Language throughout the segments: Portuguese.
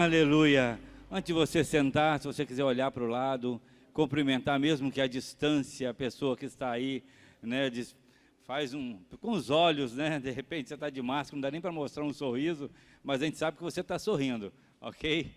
Aleluia. Antes de você sentar, se você quiser olhar para o lado, cumprimentar mesmo que à distância a pessoa que está aí, né, faz com os olhos, né, de repente você está de máscara, não dá nem para mostrar um sorriso, mas a gente sabe que você está sorrindo, ok?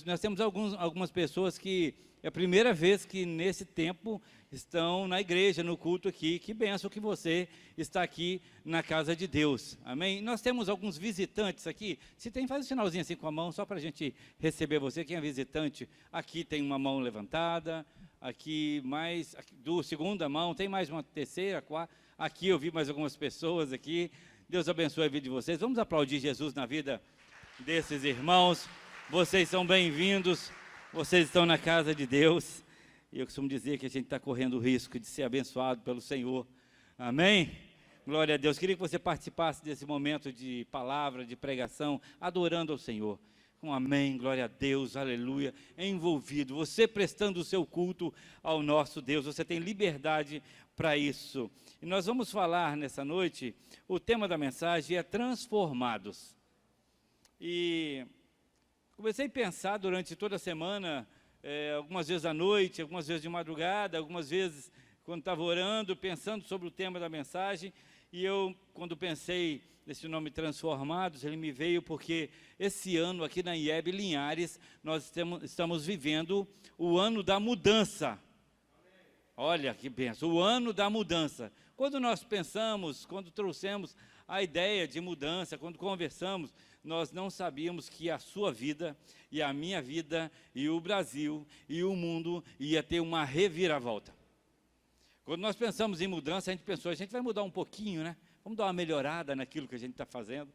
Nós temos algumas pessoas que é a primeira vez que nesse tempo estão na igreja, no culto aqui. Que bênção que você está aqui na casa de Deus, amém? Nós temos alguns visitantes aqui. Se tem, faz um sinalzinho assim com a mão, só para a gente receber você. Quem é visitante, aqui tem uma mão levantada, aqui mais, do segunda mão, tem mais uma terceira, quarta. Aqui eu vi mais algumas pessoas aqui. Deus abençoe a vida de vocês. Vamos aplaudir Jesus na vida desses irmãos. Vocês são bem-vindos. Vocês estão na casa de Deus, e eu costumo dizer que a gente está correndo o risco de ser abençoado pelo Senhor, amém? Glória a Deus. Queria que você participasse desse momento de palavra, de pregação, adorando ao Senhor, com amém, glória a Deus, aleluia, envolvido, você prestando o seu culto ao nosso Deus, você tem liberdade para isso. E nós vamos falar nessa noite, o tema da mensagem é transformados, e comecei a pensar durante toda a semana, algumas vezes à noite, algumas vezes de madrugada, algumas vezes quando estava orando, pensando sobre o tema da mensagem, e eu, quando pensei nesse nome Transformados, ele me veio porque esse ano aqui na IEB Linhares, nós estamos vivendo o ano da mudança. Olha que bênção, o ano da mudança. Quando nós pensamos, quando trouxemos a ideia de mudança, quando conversamos, nós não sabíamos que a sua vida, e a minha vida, e o Brasil, e o mundo, ia ter uma reviravolta. Quando nós pensamos em mudança, a gente pensou, a gente vai mudar um pouquinho, né? Vamos dar uma melhorada naquilo que a gente está fazendo,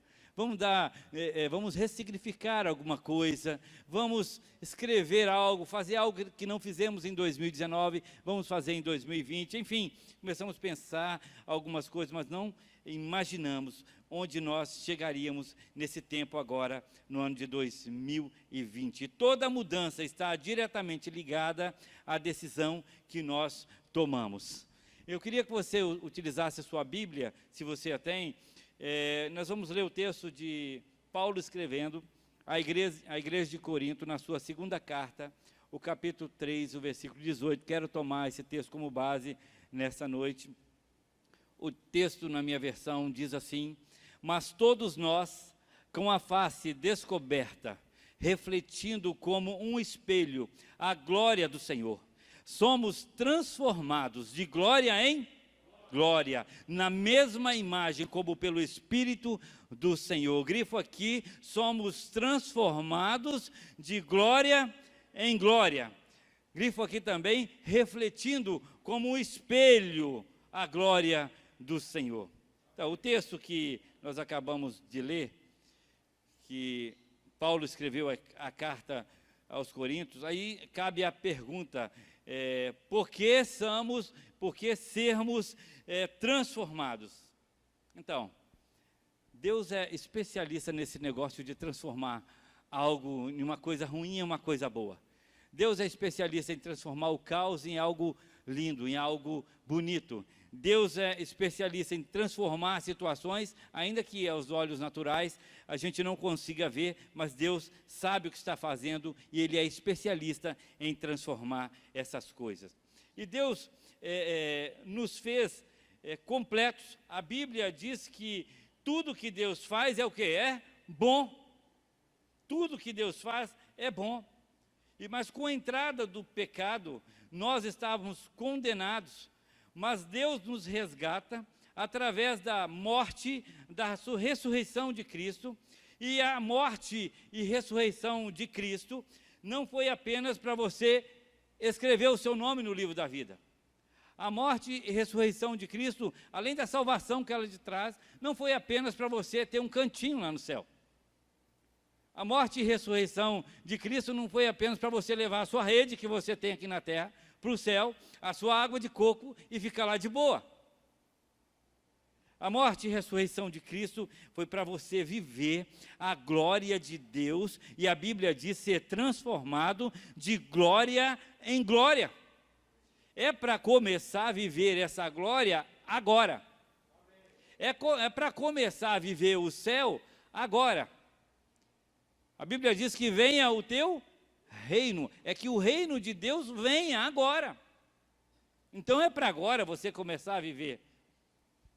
vamos ressignificar alguma coisa, vamos escrever algo, fazer algo que não fizemos em 2019, vamos fazer em 2020, enfim, começamos a pensar algumas coisas, mas não imaginamos onde nós chegaríamos nesse tempo agora, no ano de 2020. E toda mudança está diretamente ligada à decisão que nós tomamos. Eu queria que você utilizasse a sua Bíblia, se você a tem. Nós vamos ler o texto de Paulo escrevendo à igreja de Corinto, na sua segunda carta, o capítulo 3, o versículo 18. Quero tomar esse texto como base nessa noite. O texto, na minha versão, diz assim: mas todos nós, com a face descoberta, refletindo como um espelho a glória do Senhor, somos transformados de glória em glória, na mesma imagem como pelo Espírito do Senhor. Grifo aqui, somos transformados de glória em glória. Grifo aqui também, refletindo como um espelho a glória do Senhor. Então, o texto que nós acabamos de ler, que Paulo escreveu a carta aos Coríntios, aí cabe a pergunta, por que sermos transformados? Então, Deus é especialista nesse negócio de transformar algo em uma coisa ruim em uma coisa boa. Deus é especialista em transformar o caos em algo lindo, em algo bonito. Deus é especialista em transformar situações, ainda que aos olhos naturais a gente não consiga ver, mas Deus sabe o que está fazendo e Ele é especialista em transformar essas coisas. E Deus nos fez completos. A Bíblia diz que tudo que Deus faz é o que? É bom. Tudo que Deus faz é bom. Mas com a entrada do pecado, nós estávamos condenados. Mas Deus nos resgata através da morte, da ressurreição de Cristo. E a morte e ressurreição de Cristo não foi apenas para você escrever o seu nome no livro da vida. A morte e ressurreição de Cristo, além da salvação que ela te traz, não foi apenas para você ter um cantinho lá no céu. A morte e ressurreição de Cristo não foi apenas para você levar a sua rede que você tem aqui na terra para o céu, a sua água de coco e ficar lá de boa. A morte e ressurreição de Cristo foi para você viver a glória de Deus, e a Bíblia diz ser transformado de glória em glória. É para começar a viver essa glória agora. É para começar a viver o céu agora. A Bíblia diz que venha o teu reino, é que o reino de Deus venha agora. Então é para agora você começar a viver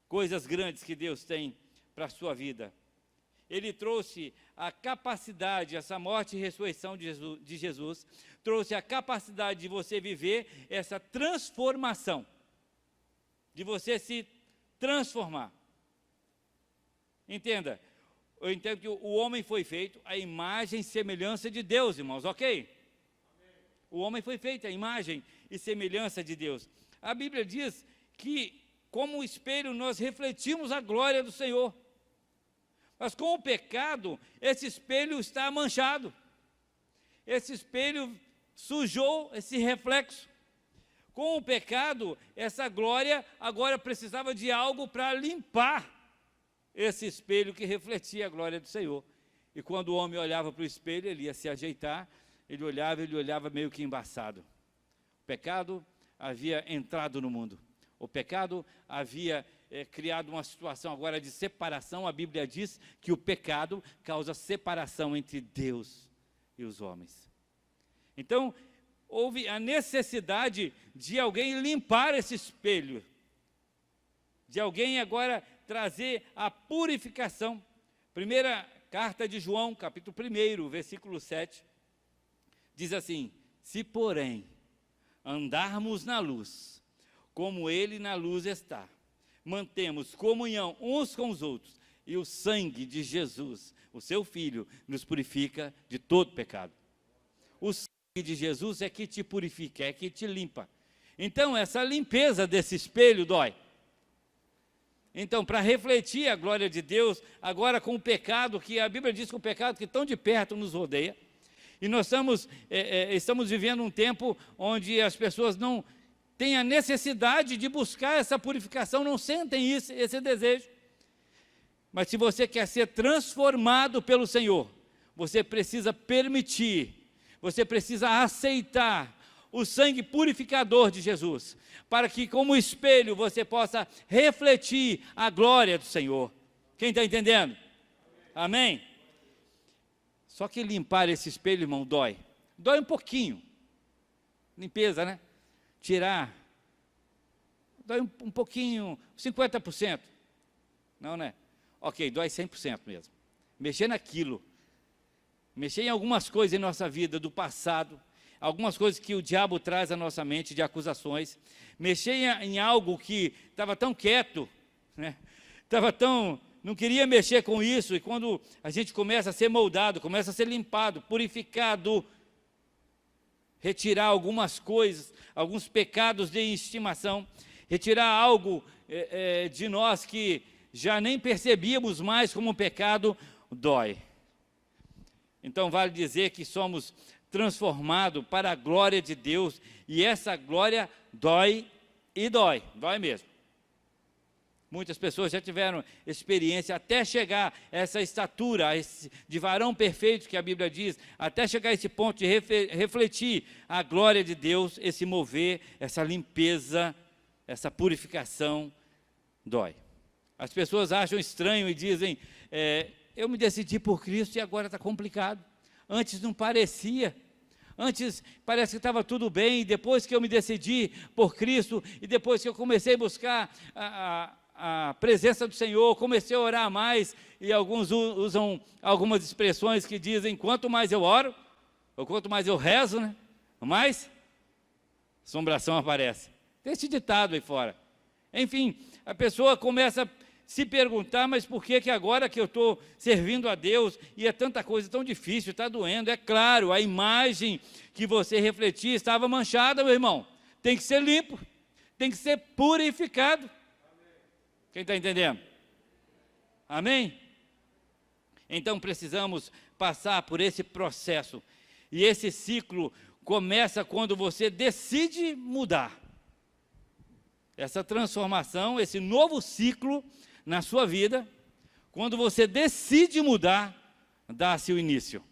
coisas grandes que Deus tem para a sua vida. Ele trouxe a capacidade, essa morte e ressurreição de Jesus, trouxe a capacidade de você viver essa transformação, de você se transformar. Entenda, eu entendo que o homem foi feito à imagem e semelhança de Deus, irmãos, ok? Amém. O homem foi feito à imagem e semelhança de Deus. A Bíblia diz que, como o espelho, nós refletimos a glória do Senhor. Mas com o pecado, esse espelho está manchado. Esse espelho sujou esse reflexo. Com o pecado, essa glória agora precisava de algo para limpar esse espelho que refletia a glória do Senhor. E quando o homem olhava para o espelho, ele ia se ajeitar, ele olhava meio que embaçado. O pecado havia entrado no mundo. O pecado havia criado uma situação agora de separação. A Bíblia diz que o pecado causa separação entre Deus e os homens. Então, houve a necessidade de alguém limpar esse espelho, de alguém agora trazer a purificação. Primeira carta de João, capítulo 1, versículo 7, diz assim: se porém andarmos na luz, como ele na luz está, mantemos comunhão uns com os outros, e o sangue de Jesus, o seu Filho, nos purifica de todo pecado. O sangue de Jesus é que te purifica, é que te limpa. Então, essa limpeza desse espelho dói. Então, para refletir a glória de Deus, agora com o pecado, que a Bíblia diz que o pecado que tão de perto nos rodeia, e nós estamos vivendo um tempo onde as pessoas não têm a necessidade de buscar essa purificação, não sentem esse desejo. Mas se você quer ser transformado pelo Senhor, você precisa permitir, você precisa aceitar o sangue purificador de Jesus, para que como espelho você possa refletir a glória do Senhor. Quem está entendendo? Amém? Só que limpar esse espelho, irmão, dói. Dói um pouquinho. Limpeza, né? Tirar. Dói um pouquinho, 50%. Não, né? Ok, dói 100% mesmo. Mexer naquilo. Mexer em algumas coisas em nossa vida do passado, algumas coisas que o diabo traz à nossa mente de acusações. Mexer em algo que estava tão quieto, né? Estava tão... não queria mexer com isso, e quando a gente começa a ser moldado, começa a ser limpado, purificado, retirar algumas coisas, alguns pecados de estimação, retirar algo de nós que já nem percebíamos mais como um pecado, dói. Então vale dizer que somos transformados para a glória de Deus, e essa glória dói e dói mesmo. Muitas pessoas já tiveram experiência até chegar a essa estatura, de varão perfeito que a Bíblia diz, até chegar a esse ponto de refletir a glória de Deus, esse mover, essa limpeza, essa purificação, dói. As pessoas acham estranho e dizem, eu me decidi por Cristo e agora está complicado. Antes não parecia. Antes parece que estava tudo bem, e depois que eu me decidi por Cristo, e depois que eu comecei a buscar a presença do Senhor, comecei a orar mais, e alguns usam algumas expressões que dizem, quanto mais eu oro, ou quanto mais eu rezo, né, mais assombração aparece. Tem esse ditado aí fora. Enfim, a pessoa começa a se perguntar, mas por que agora que eu estou servindo a Deus, e é tanta coisa tão difícil, está doendo? É claro, a imagem que você refletia estava manchada, meu irmão. Tem que ser limpo, tem que ser purificado. Quem está entendendo? Amém? Então precisamos passar por esse processo, e esse ciclo começa quando você decide mudar. Essa transformação, esse novo ciclo na sua vida, quando você decide mudar, dá-se o início.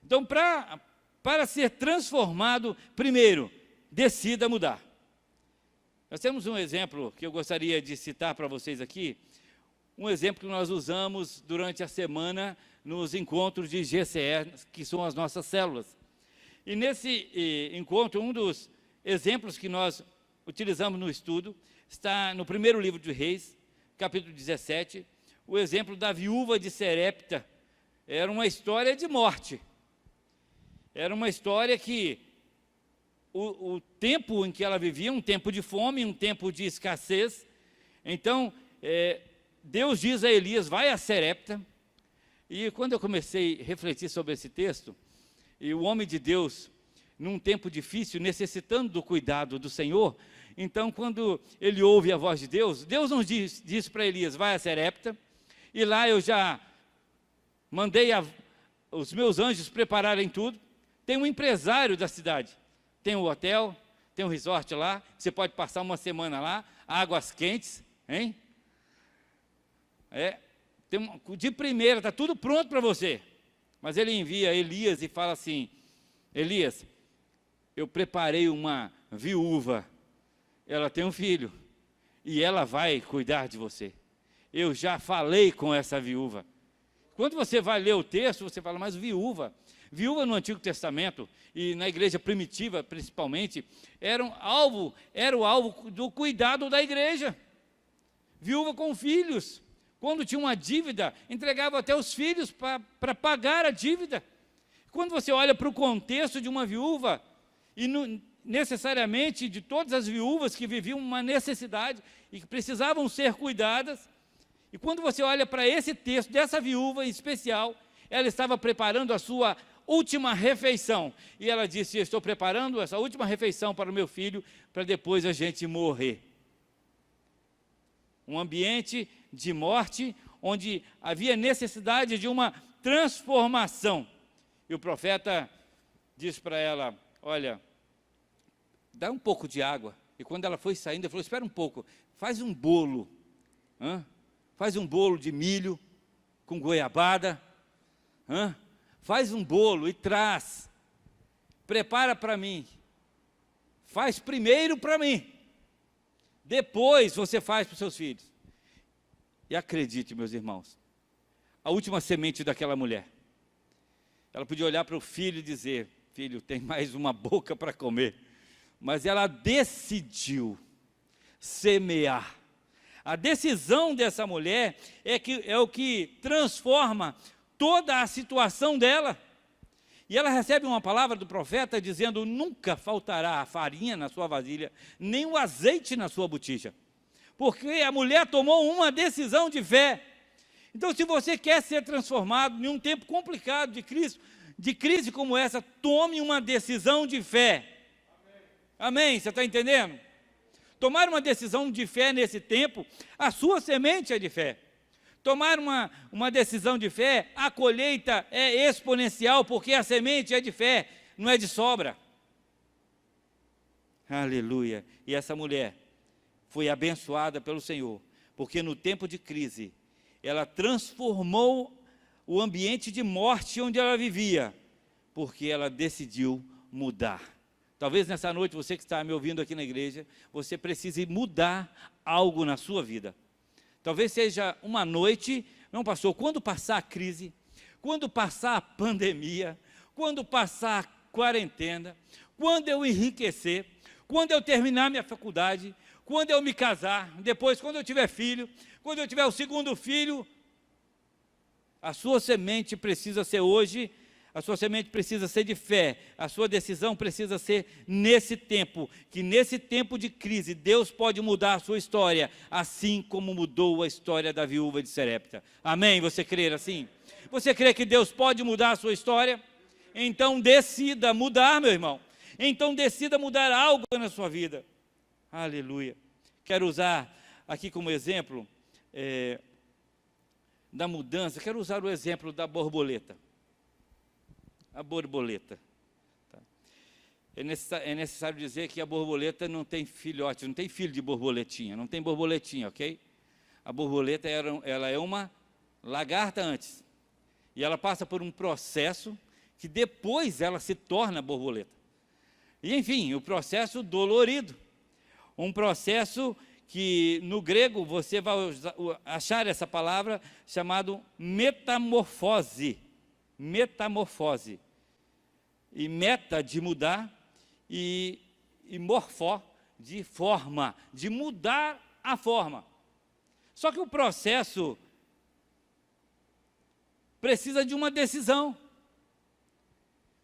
Então, para ser transformado, primeiro, decida mudar. Nós temos um exemplo que eu gostaria de citar para vocês aqui, um exemplo que nós usamos durante a semana nos encontros de GCE, que são as nossas células. E nesse encontro, um dos exemplos que nós utilizamos no estudo está no primeiro livro de Reis, capítulo 17, o exemplo da viúva de Serepta. Era uma história de morte. Era uma história que o tempo em que ela vivia, um tempo de fome, um tempo de escassez. Então, Deus diz a Elias, vai a Serepta. E quando eu comecei a refletir sobre esse texto, e o homem de Deus, num tempo difícil, necessitando do cuidado do Senhor, então quando ele ouve a voz de Deus, Deus não diz para Elias, vai a Serepta, e lá eu já mandei os meus anjos prepararem tudo. Tem um empresário da cidade, tem um hotel, tem um resort lá, você pode passar uma semana lá, águas quentes, hein? De primeira, está tudo pronto para você. Mas ele envia Elias e fala assim, Elias, eu preparei uma viúva, ela tem um filho, e ela vai cuidar de você. Eu já falei com essa viúva. Quando você vai ler o texto, você fala, mas viúva no Antigo Testamento, e na igreja primitiva principalmente, era o alvo do cuidado da igreja. Viúva com filhos, quando tinha uma dívida, entregava até os filhos para pagar a dívida. Quando você olha para o contexto de uma viúva, e necessariamente de todas as viúvas que viviam uma necessidade, e que precisavam ser cuidadas, e quando você olha para esse texto, dessa viúva em especial, ela estava preparando a sua última refeição, e ela disse, eu estou preparando essa última refeição para o meu filho, para depois a gente morrer. Um ambiente de morte, onde havia necessidade de uma transformação. E o profeta disse para ela, olha, dá um pouco de água. E quando ela foi saindo, ele falou, espera um pouco, faz um bolo, faz um bolo de milho com goiabada, faz um bolo e traz, prepara para mim, faz primeiro para mim, depois você faz para os seus filhos. E acredite, meus irmãos, a última semente daquela mulher, ela podia olhar para o filho e dizer, filho, tem mais uma boca para comer, mas ela decidiu semear. A decisão dessa mulher é o que transforma toda a situação dela. E ela recebe uma palavra do profeta dizendo, nunca faltará a farinha na sua vasilha, nem o azeite na sua botija. Porque a mulher tomou uma decisão de fé. Então, se você quer ser transformado em um tempo complicado de crise como essa, tome uma decisão de fé. Amém? Você está entendendo? Tomar uma decisão de fé nesse tempo, a sua semente é de fé. Tomar uma decisão de fé, a colheita é exponencial, porque a semente é de fé, não é de sobra. Aleluia. E essa mulher foi abençoada pelo Senhor, porque no tempo de crise, ela transformou o ambiente de morte onde ela vivia, porque ela decidiu mudar. Talvez nessa noite, você que está me ouvindo aqui na igreja, você precise mudar algo na sua vida. Talvez seja uma noite, não pastor, quando passar a crise, quando passar a pandemia, quando passar a quarentena, quando eu enriquecer, quando eu terminar minha faculdade, quando eu me casar, depois quando eu tiver filho, quando eu tiver o segundo filho, a sua semente precisa ser hoje, a sua semente precisa ser de fé, a sua decisão precisa ser nesse tempo, que nesse tempo de crise, Deus pode mudar a sua história, assim como mudou a história da viúva de Serepta. Amém? Você crê assim? Você crê que Deus pode mudar a sua história? Então decida mudar, meu irmão. Então decida mudar algo na sua vida. Aleluia. Quero usar aqui como exemplo da mudança, quero usar o exemplo da borboleta. A borboleta. Tá? É necessário dizer que a borboleta não tem filhote, não tem filho de borboletinha, não tem borboletinha, ok? A borboleta ela é uma lagarta antes. E ela passa por um processo que depois ela se torna borboleta. E enfim, o processo dolorido. Um processo que no grego você vai achar essa palavra chamada metamorfose. Metamorfose. E meta, de mudar, e morfó, de forma, de mudar a forma. Só que o processo precisa de uma decisão.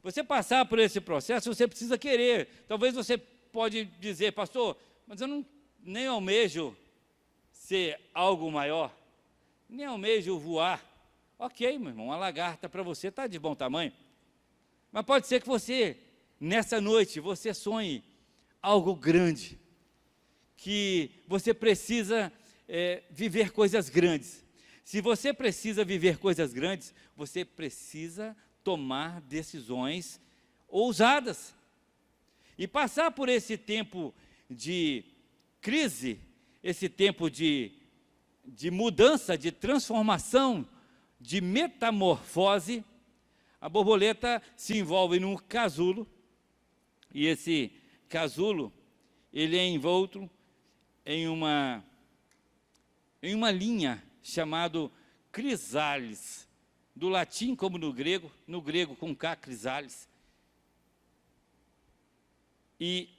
Você passar por esse processo, você precisa querer. Talvez você pode dizer, pastor, mas eu nem almejo ser algo maior, nem almejo voar. Ok, meu irmão, uma lagarta para você está de bom tamanho. Mas pode ser que você, nessa noite, você sonhe algo grande, que você precisa viver coisas grandes. Se você precisa viver coisas grandes, você precisa tomar decisões ousadas. E passar por esse tempo de crise, esse tempo de mudança, de transformação, de metamorfose. A borboleta se envolve num casulo, e esse casulo, ele é envolto em uma linha chamado crisales, do latim como no grego com K, crisales. E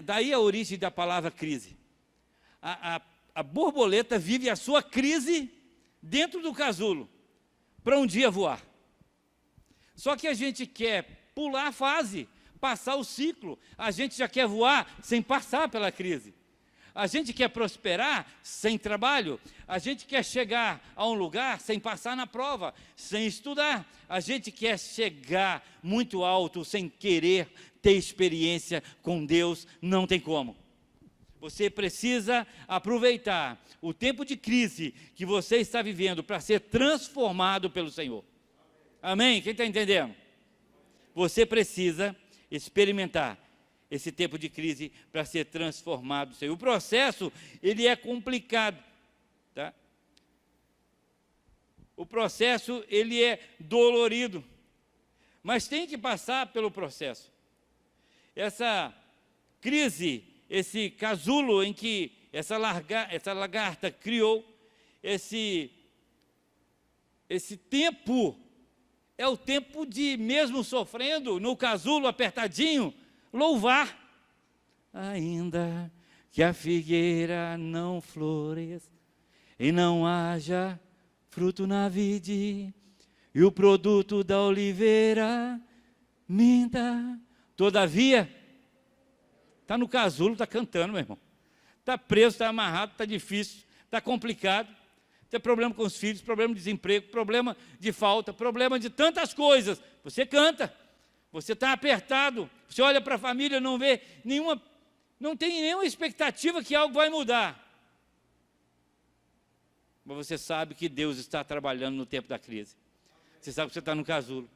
daí a origem da palavra crise. A borboleta vive a sua crise dentro do casulo, para um dia voar. Só que a gente quer pular a fase, passar o ciclo. A gente já quer voar sem passar pela crise. A gente quer prosperar sem trabalho. A gente quer chegar a um lugar sem passar na prova, sem estudar. A gente quer chegar muito alto sem querer ter experiência com Deus. Não tem como. Você precisa aproveitar o tempo de crise que você está vivendo para ser transformado pelo Senhor. Amém? Quem está entendendo? Você precisa experimentar esse tempo de crise para ser transformado. O processo, ele é complicado, tá? O processo, ele é dolorido, mas tem que passar pelo processo. Essa crise, esse casulo em que essa lagarta criou, esse tempo, é o tempo de, mesmo sofrendo, no casulo apertadinho, louvar. Ainda que a figueira não floresça, e não haja fruto na vide, e o produto da oliveira minta. Todavia, está no casulo, está cantando, meu irmão. Está preso, está amarrado, está difícil, está complicado. Tem problema com os filhos, problema de desemprego, problema de falta, problema de tantas coisas. Você canta, você está apertado, você olha para a família, não vê nenhuma, não tem nenhuma expectativa que algo vai mudar. Mas você sabe que Deus está trabalhando no tempo da crise. Você sabe que você está no casulo.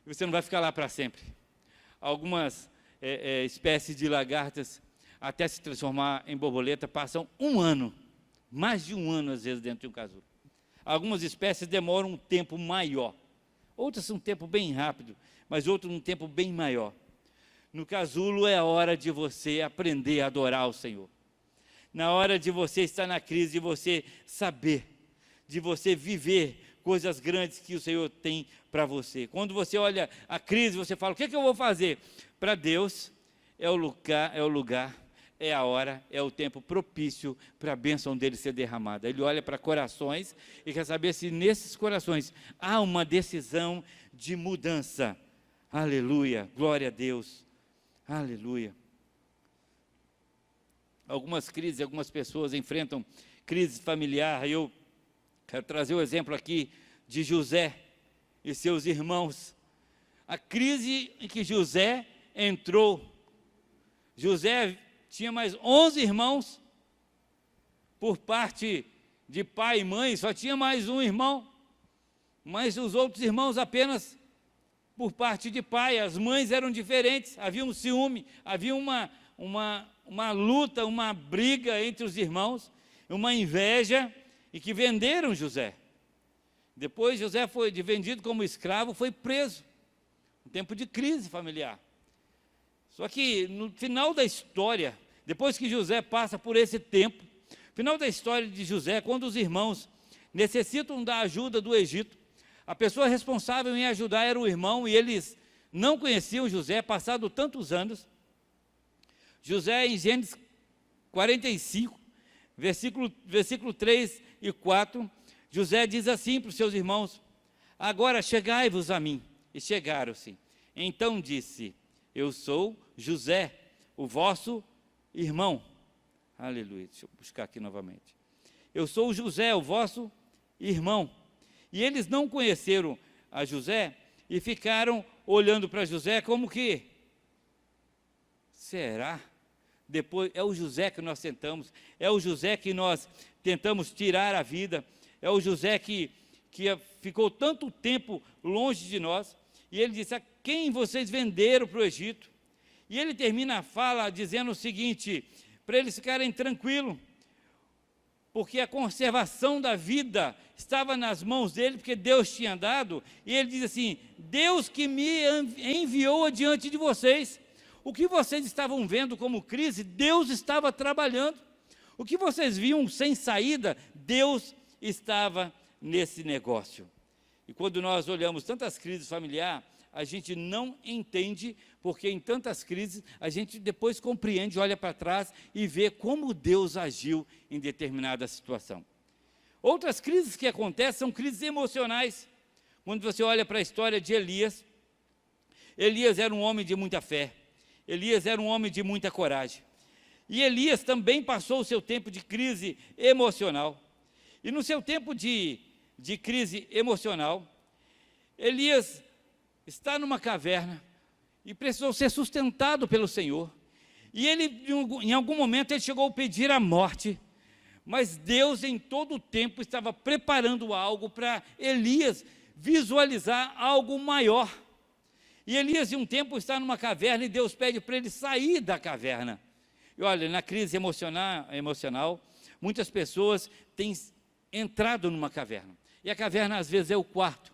E você não vai ficar lá para sempre. Algumas espécies de lagartas, até se transformar em borboleta, passam um ano. Mais de um ano, às vezes, dentro de um casulo. Algumas espécies demoram um tempo maior. Outras um tempo bem rápido, mas outras um tempo bem maior. No casulo é a hora de você aprender a adorar o Senhor. Na hora de você estar na crise, de você saber, de você viver coisas grandes que o Senhor tem para você. Quando você olha a crise, você fala, o que eu vou fazer? Para Deus, é o lugar, é a hora, é o tempo propício para a bênção dele ser derramada. Ele olha para corações e quer saber se nesses corações há uma decisão de mudança. Aleluia, glória a Deus, aleluia. Algumas crises, algumas pessoas enfrentam crise familiar. Eu quero trazer o exemplo aqui de José e seus irmãos. A crise em que José entrou. José tinha mais 11 irmãos, por parte de pai e mãe, só tinha mais um irmão, mas os outros irmãos apenas por parte de pai. As mães eram diferentes, havia um ciúme, havia uma luta, uma briga entre os irmãos, uma inveja, e que venderam José. Depois José foi vendido como escravo, foi preso, um tempo de crise familiar. Só que no final da história, depois que José passa por esse tempo, Final da história de José, quando os irmãos necessitam da ajuda do Egito, a pessoa responsável em ajudar era o irmão, e eles não conheciam José, passado tantos anos. José, em Gênesis 45, versículo 3 e 4, José diz assim para os seus irmãos: agora chegai-vos a mim. E chegaram-se. Então disse: eu sou José, o vosso irmão. Aleluia, deixa eu buscar aqui novamente. Eu sou José, o vosso irmão. E eles não conheceram a José e ficaram olhando para José como que, será? Depois, é o José que nós tentamos, é o José que nós tentamos tirar a vida, é o José que ficou tanto tempo longe de nós. E ele disse: a quem vocês venderam para o Egito? E ele termina a fala dizendo o seguinte, para eles ficarem tranquilos, porque a conservação da vida estava nas mãos dele, porque Deus tinha dado. E ele diz assim: Deus que me enviou adiante de vocês. O que vocês estavam vendo como crise, Deus estava trabalhando. O que vocês viam sem saída, Deus estava nesse negócio. E quando nós olhamos tantas crises familiares, a gente não entende, porque em tantas crises, a gente depois compreende, olha para trás e vê como Deus agiu em determinada situação. Outras crises que acontecem são crises emocionais. Quando você olha para a história de Elias, Elias era um homem de muita fé, Elias era um homem de muita coragem. E Elias também passou o seu tempo de crise emocional. E no seu tempo de crise emocional, Elias está numa caverna e precisou ser sustentado pelo Senhor. E ele, em algum momento, ele chegou a pedir a morte, mas Deus em todo o tempo estava preparando algo para Elias visualizar algo maior. E Elias, em um tempo, está numa caverna e Deus pede para ele sair da caverna. E olha, na crise emocional, muitas pessoas têm entrado numa caverna. E a caverna, às vezes, é o quarto.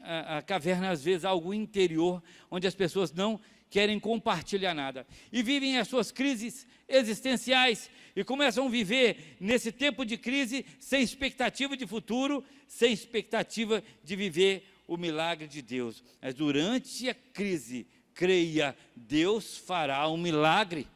A caverna, às vezes, é algo interior, onde as pessoas não querem compartilhar nada. E vivem as suas crises existenciais, e começam a viver nesse tempo de crise, sem expectativa de futuro, sem expectativa de viver o milagre de Deus. Mas durante a crise, creia, Deus fará um milagre.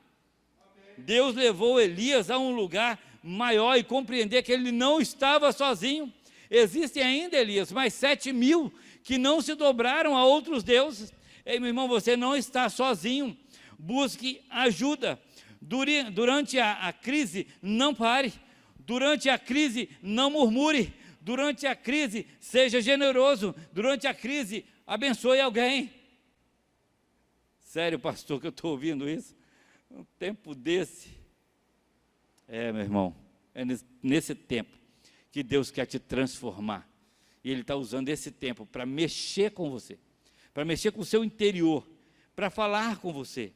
Deus levou Elias a um lugar maior e compreender que ele não estava sozinho. Existem ainda, Elias, mais 7.000 que não se dobraram a outros deuses. Ei, meu irmão, você não está sozinho. Busque ajuda. Durante a crise, não pare. Durante a crise, não murmure. Durante a crise, seja generoso. Durante a crise, abençoe alguém. Sério, pastor, que eu estou ouvindo isso? Um tempo desse. Meu irmão, é nesse tempo que Deus quer te transformar. E Ele está usando esse tempo para mexer com você, para mexer com o seu interior, para falar com você.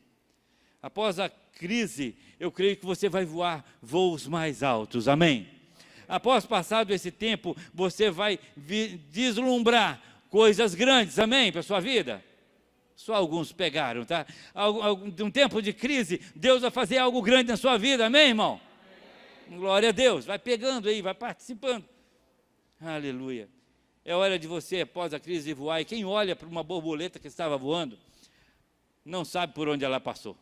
Após a crise, eu creio que você vai voar voos mais altos, amém? Após passado esse tempo, você vai deslumbrar coisas grandes, amém, para a sua vida? Só alguns pegaram, tá? Um tempo de crise, Deus vai fazer algo grande na sua vida, amém, irmão? Glória a Deus, vai pegando aí, vai participando. Aleluia. É hora de você, após a crise, voar. E quem olha para uma borboleta que estava voando, não sabe por onde ela passou.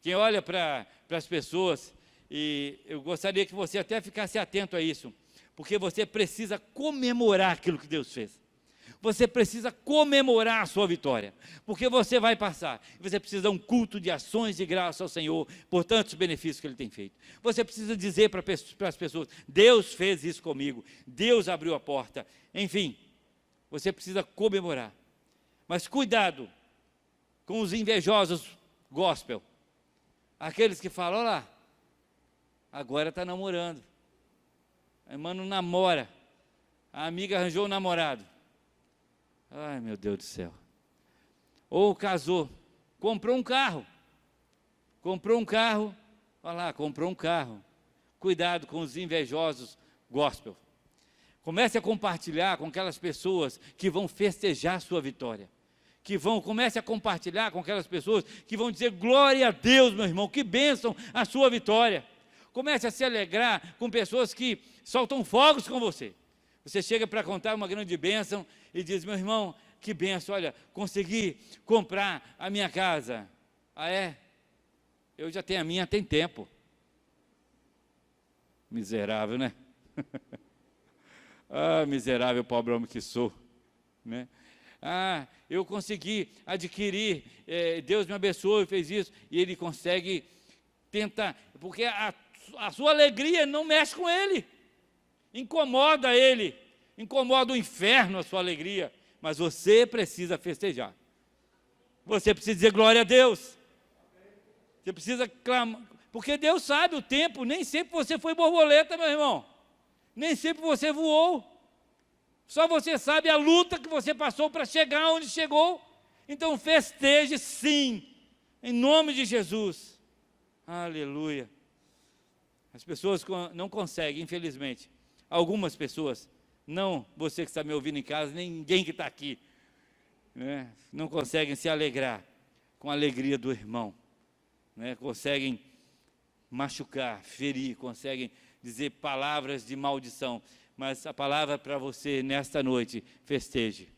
Quem olha para as pessoas, e eu gostaria que você até ficasse atento a isso, porque você precisa comemorar aquilo que Deus fez. Você precisa comemorar a sua vitória, porque você vai passar. Você precisa de um culto de ações de graça ao Senhor, por tantos benefícios que Ele tem feito. Você precisa dizer para as pessoas: Deus fez isso comigo, Deus abriu a porta. Enfim, você precisa comemorar. Mas cuidado com os invejosos gospel. Aqueles que falam: olha lá, agora está namorando. A irmã não namora, a amiga arranjou um namorado. Ai, meu Deus do céu. Ou casou, comprou um carro, olha lá, comprou um carro. Cuidado com os invejosos gospel. Comece a compartilhar com aquelas pessoas que vão festejar a sua vitória. Comece a compartilhar com aquelas pessoas que vão dizer: glória a Deus, meu irmão, que bênção a sua vitória. Comece a se alegrar com pessoas que soltam fogos com você. Você chega para contar uma grande bênção e diz: meu irmão, que bênção, olha, consegui comprar a minha casa. Ah, é? Eu já tenho a minha, tem tempo. Miserável, né? Ah, miserável pobre homem que sou, né? Ah, eu consegui adquirir, Deus me abençoou e fez isso, e ele consegue tentar, porque a sua alegria não mexe com ele, incomoda ele, incomoda o inferno a sua alegria, mas você precisa festejar, você precisa dizer glória a Deus, você precisa clamar, porque Deus sabe o tempo, nem sempre você foi borboleta, meu irmão, nem sempre você voou, só você sabe a luta que você passou para chegar onde chegou. Então festeje sim, em nome de Jesus. Aleluia. As pessoas não conseguem, infelizmente, algumas pessoas, não você que está me ouvindo em casa, nem ninguém que está aqui, né, não conseguem se alegrar com a alegria do irmão, né, conseguem machucar, ferir, conseguem dizer palavras de maldição. Mas a palavra para você nesta noite: festeje.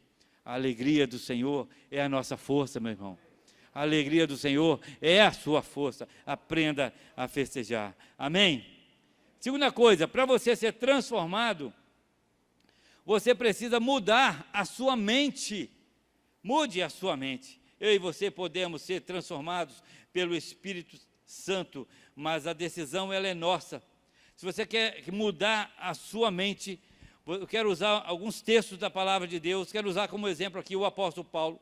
A alegria do Senhor é a nossa força, meu irmão. A alegria do Senhor é a sua força. Aprenda a festejar. Amém? Segunda coisa, para você ser transformado, você precisa mudar a sua mente. Mude a sua mente. Eu e você podemos ser transformados pelo Espírito Santo, mas a decisão ela é nossa. Se você quer mudar a sua mente, eu quero usar alguns textos da palavra de Deus, quero usar como exemplo aqui o apóstolo Paulo,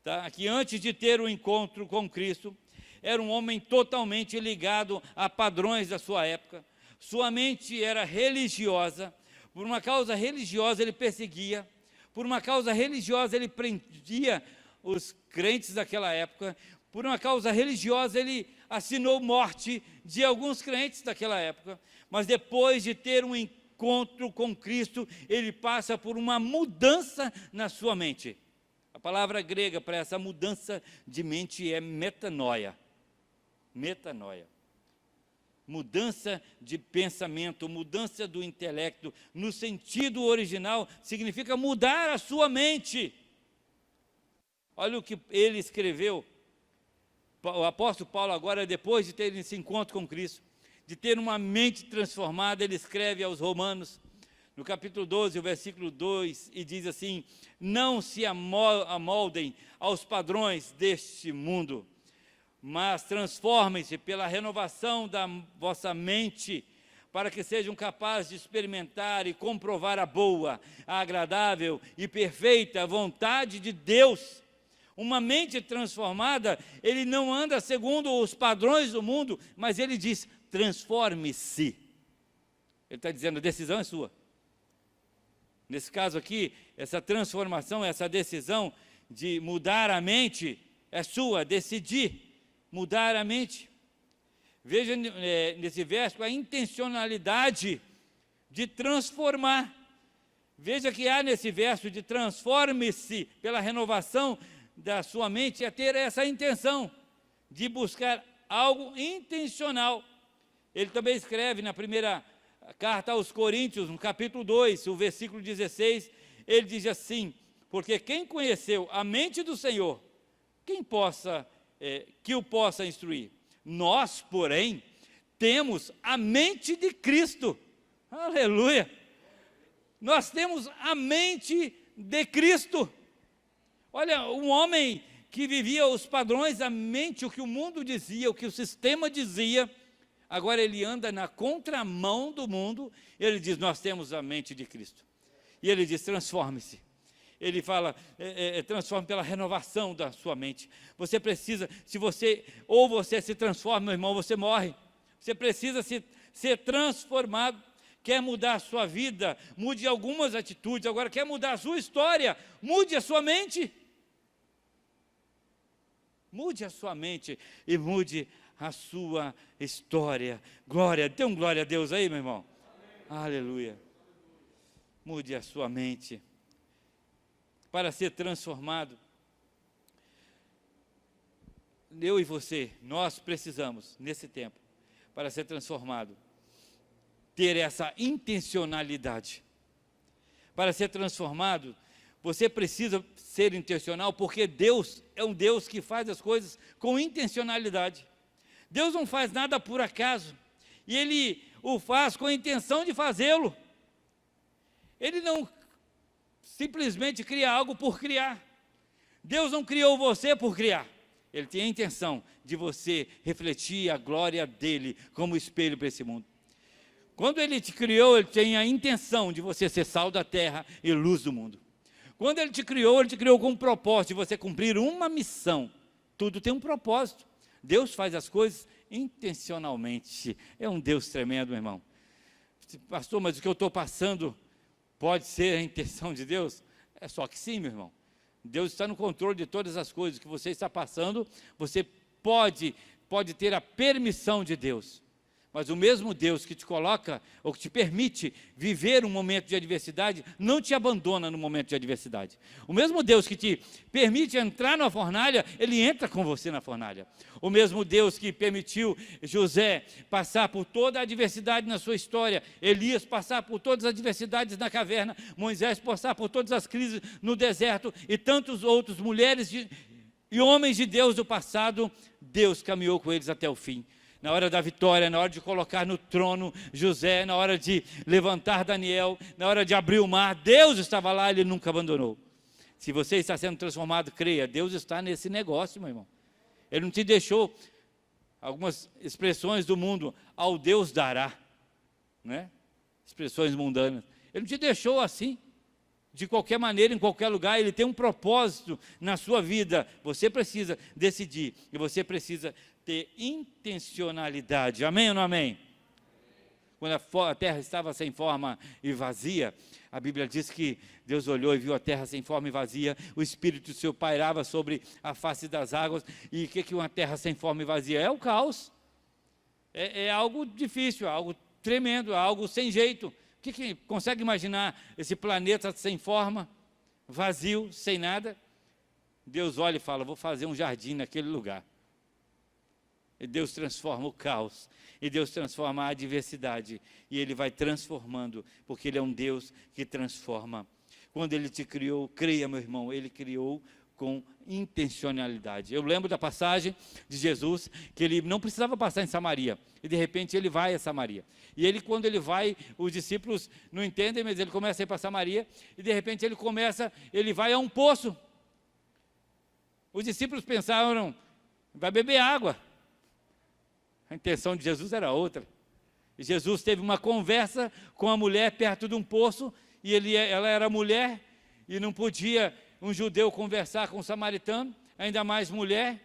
tá? Que antes de ter o encontro com Cristo, era um homem totalmente ligado a padrões da sua época, sua mente era religiosa, por uma causa religiosa ele perseguia, por uma causa religiosa ele prendia os crentes daquela época, por uma causa religiosa ele assinou morte de alguns crentes daquela época, mas depois de ter um encontro com Cristo, ele passa por uma mudança na sua mente. A palavra grega para essa mudança de mente é metanoia. Metanoia. Mudança de pensamento, mudança do intelecto, no sentido original, significa mudar a sua mente. Olha o que ele escreveu, o apóstolo Paulo agora, depois de ter esse encontro com Cristo, de ter uma mente transformada, ele escreve aos Romanos, no capítulo 12, o versículo 2, e diz assim: não se amoldem aos padrões deste mundo, mas transformem-se pela renovação da vossa mente, para que sejam capazes de experimentar e comprovar a boa, a agradável e perfeita vontade de Deus. Uma mente transformada, ele não anda segundo os padrões do mundo, mas ele diz: transforme-se. Ele está dizendo, a decisão é sua. Nesse caso aqui, essa transformação, essa decisão de mudar a mente é sua, decidir mudar a mente. Veja nesse verso a intencionalidade de transformar. Veja que há nesse verso de transforme-se pela renovação da sua mente, é ter essa intenção de buscar algo intencional. Ele também escreve na primeira carta aos Coríntios, no capítulo 2, o versículo 16, ele diz assim: porque quem conheceu a mente do Senhor, quem possa, que o possa instruir? Nós, porém, temos a mente de Cristo. Aleluia! Nós temos a mente de Cristo. Olha, um homem que vivia os padrões, a mente, o que o mundo dizia, o que o sistema dizia, agora ele anda na contramão do mundo, ele diz, nós temos a mente de Cristo. E ele diz, transforme-se. Ele fala, transforme pela renovação da sua mente. Você precisa, ou você se transforma, meu irmão, você morre. Você precisa ser transformado. Quer mudar a sua vida, mude algumas atitudes. Agora, quer mudar a sua história, mude a sua mente. Mude a sua mente e mude a sua história. Glória, dê um glória a Deus aí, meu irmão. Amém. Aleluia. Mude a sua mente. Para ser transformado, eu e você, nós precisamos, nesse tempo, para ser transformado, ter essa intencionalidade. Para ser transformado, você precisa ser intencional, porque Deus é um Deus que faz as coisas com intencionalidade. Deus não faz nada por acaso, e Ele o faz com a intenção de fazê-lo. Ele não simplesmente cria algo por criar. Deus não criou você por criar. Ele tem a intenção de você refletir a glória dEle como espelho para esse mundo. Quando Ele te criou, Ele tem a intenção de você ser sal da terra e luz do mundo. Quando Ele te criou com um propósito de você cumprir uma missão. Tudo tem um propósito. Deus faz as coisas intencionalmente. É um Deus tremendo, meu irmão. Pastor, mas o que eu estou passando pode ser a intenção de Deus? É só que sim, meu irmão. Deus está no controle de todas as coisas que você está passando. Você pode ter a permissão de Deus. Mas o mesmo Deus que te coloca, ou que te permite viver um momento de adversidade, não te abandona no momento de adversidade. O mesmo Deus que te permite entrar na fornalha, Ele entra com você na fornalha. O mesmo Deus que permitiu José passar por toda a adversidade na sua história, Elias passar por todas as adversidades na caverna, Moisés passar por todas as crises no deserto, e tantos outros, mulheres e homens de Deus do passado, Deus caminhou com eles até o fim. Na hora da vitória, na hora de colocar no trono José, na hora de levantar Daniel, na hora de abrir o mar, Deus estava lá, Ele nunca abandonou. Se você está sendo transformado, creia, Deus está nesse negócio, meu irmão. Ele não te deixou, algumas expressões do mundo, ao Deus dará, né? Expressões mundanas. Ele não te deixou assim, de qualquer maneira, em qualquer lugar. Ele tem um propósito na sua vida. Você precisa decidir, e você precisa ter intencionalidade. Amém ou não amém? Quando a terra estava sem forma e vazia, a Bíblia diz que Deus olhou e viu a terra sem forma e vazia, o Espírito do Senhor pairava sobre a face das águas. E o que é uma terra sem forma e vazia? É o caos. É algo difícil, algo tremendo, algo sem jeito. Que consegue imaginar esse planeta sem forma, vazio, sem nada? Deus olha e fala, vou fazer um jardim naquele lugar. E Deus transforma o caos, e Deus transforma a adversidade, e Ele vai transformando, porque Ele é um Deus que transforma. Quando Ele te criou, creia, meu irmão, Ele criou com intencionalidade. Eu lembro da passagem de Jesus, que Ele não precisava passar em Samaria, e de repente Ele vai a Samaria. E Ele, quando Ele vai, os discípulos não entendem, mas Ele começa a ir para Samaria, e de repente Ele vai a um poço. Os discípulos pensaram, vai beber água. A intenção de Jesus era outra. E Jesus teve uma conversa com a mulher perto de um poço, e ela era mulher, e não podia um judeu conversar com um samaritano, ainda mais mulher,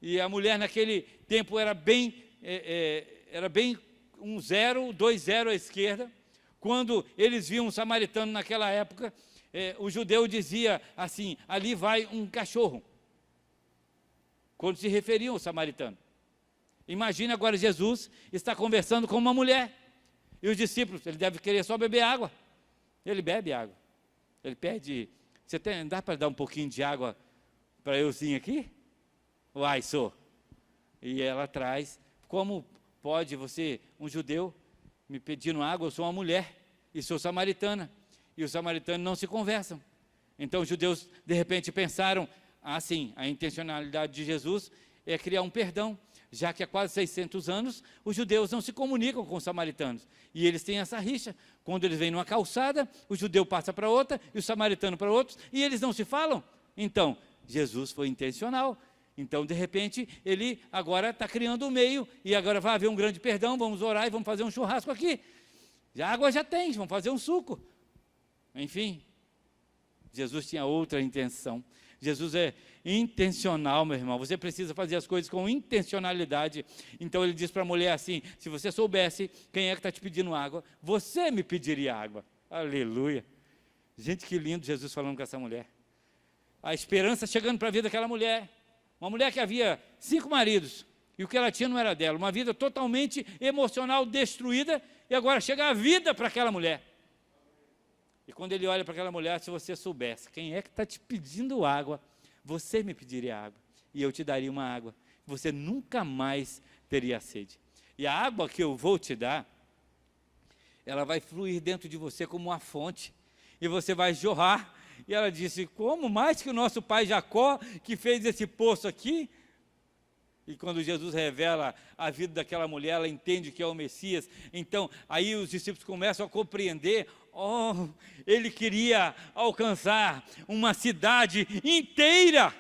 e a mulher naquele tempo era bem 1-0, 2-0 à esquerda. Quando eles viam um samaritano naquela época, o judeu dizia assim, ali vai um cachorro, quando se referiam ao samaritano. Imagina agora Jesus está conversando com uma mulher, e os discípulos, ele deve querer só beber água. Ele bebe água. Ele pede, dá para dar um pouquinho de água para euzinho aqui? Uai, sou. E ela traz, como pode você, um judeu, me pedindo água? Eu sou uma mulher, e sou samaritana. E os samaritanos não se conversam. Então os judeus, de repente, pensaram, sim, a intencionalidade de Jesus é criar um perdão, já que há quase 600 anos, os judeus não se comunicam com os samaritanos, e eles têm essa rixa. Quando eles vêm numa calçada, o judeu passa para outra, e o samaritano para outros, e eles não se falam. Então, Jesus foi intencional. Então, de repente, Ele agora está criando um meio, e agora vai haver um grande perdão, vamos orar e vamos fazer um churrasco aqui. A água já tem, vamos fazer um suco. Enfim, Jesus tinha outra intenção. Jesus é intencional, meu irmão. Você precisa fazer as coisas com intencionalidade. Então Ele diz para a mulher assim, se você soubesse quem é que está te pedindo água, você me pediria água. Aleluia. Gente, que lindo Jesus falando com essa mulher. A esperança chegando para a vida daquela mulher. Uma mulher que havia 5 maridos, e o que ela tinha não era dela. Uma vida totalmente emocional destruída, e agora chega a vida para aquela mulher. E quando Ele olha para aquela mulher, se você soubesse quem é que está te pedindo água, você me pediria água, e eu te daria uma água, você nunca mais teria sede. E a água que eu vou te dar, ela vai fluir dentro de você como uma fonte, e você vai jorrar. E ela disse, como mais que o nosso pai Jacó, que fez esse poço aqui? E quando Jesus revela a vida daquela mulher, ela entende que é o Messias. Então, aí os discípulos começam a compreender, ele queria alcançar uma cidade inteira.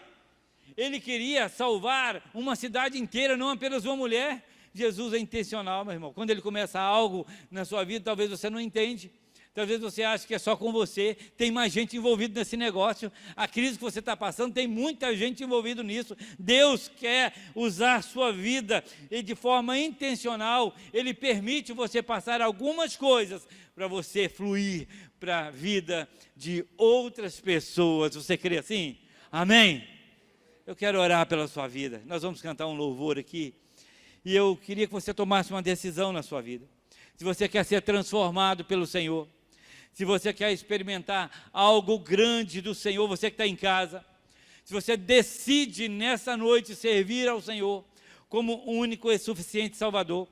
Ele queria salvar uma cidade inteira, não apenas uma mulher. Jesus é intencional, meu irmão. Quando ele começa algo na sua vida, talvez você não entende. Talvez você ache que é só com você, tem mais gente envolvida nesse negócio. A crise que você está passando, tem muita gente envolvida nisso. Deus quer usar a sua vida e de forma intencional, Ele permite você passar algumas coisas para você fluir para a vida de outras pessoas. Você crê assim? Amém? Eu quero orar pela sua vida. Nós vamos cantar um louvor aqui. E eu queria que você tomasse uma decisão na sua vida. Se você quer ser transformado pelo Senhor, se você quer experimentar algo grande do Senhor, você que está em casa, se você decide nessa noite servir ao Senhor como único e suficiente Salvador,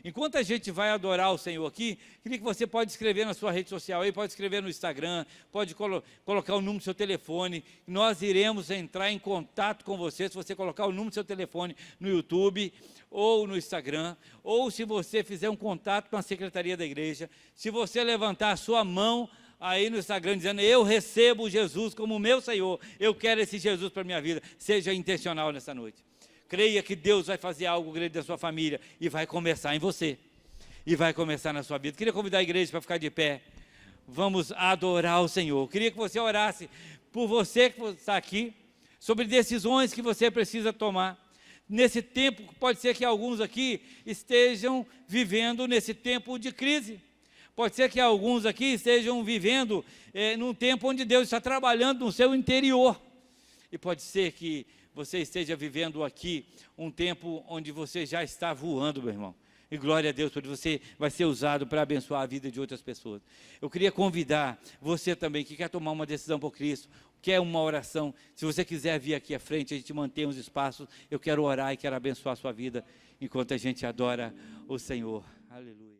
enquanto a gente vai adorar o Senhor aqui, queria que você pode escrever na sua rede social, aí pode escrever no Instagram, pode colocar o número do seu telefone, nós iremos entrar em contato com você, se você colocar o número do seu telefone no YouTube, ou no Instagram, ou se você fizer um contato com a secretaria da igreja, se você levantar a sua mão aí no Instagram dizendo, eu recebo Jesus como meu Senhor, eu quero esse Jesus para a minha vida, seja intencional nessa noite. Creia que Deus vai fazer algo grande da sua família, e vai começar em você, e vai começar na sua vida. Queria convidar a igreja para ficar de pé, vamos adorar o Senhor. Queria que você orasse por você que está aqui, sobre decisões que você precisa tomar. Nesse tempo, pode ser que alguns aqui estejam vivendo nesse tempo de crise. Pode ser que alguns aqui estejam vivendo num tempo onde Deus está trabalhando no seu interior. E pode ser que você esteja vivendo aqui um tempo onde você já está voando, meu irmão. E glória a Deus, porque você vai ser usado para abençoar a vida de outras pessoas. Eu queria convidar você também, que quer tomar uma decisão por Cristo, quer uma oração, se você quiser vir aqui à frente, a gente mantém os espaços, eu quero orar e quero abençoar a sua vida, enquanto a gente adora o Senhor. Aleluia.